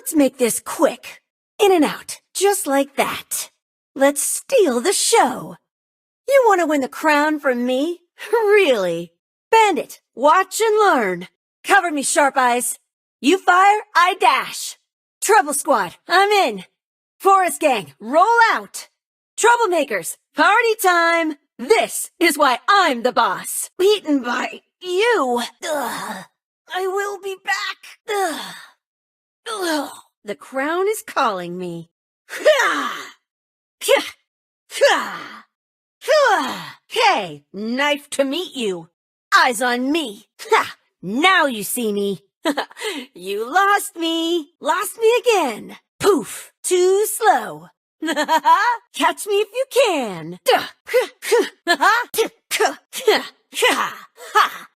Let's make this quick. In and out, just like that. Let's steal the show. You want to win the crown from me? Really? Bandit, watch and learn. Cover me, Sharp Eyes. You fire, I dash. Trouble Squad, I'm in. Forest Gang, roll out. Troublemakers, party time. This is why I'm the boss. Beaten by you. Ugh. I will be back. Ugh. Ugh. The crown is calling me. Hey, knife to meet you. Eyes on me. Now you see me. You lost me. Lost me again. Poof. Too slow. Catch me if you can.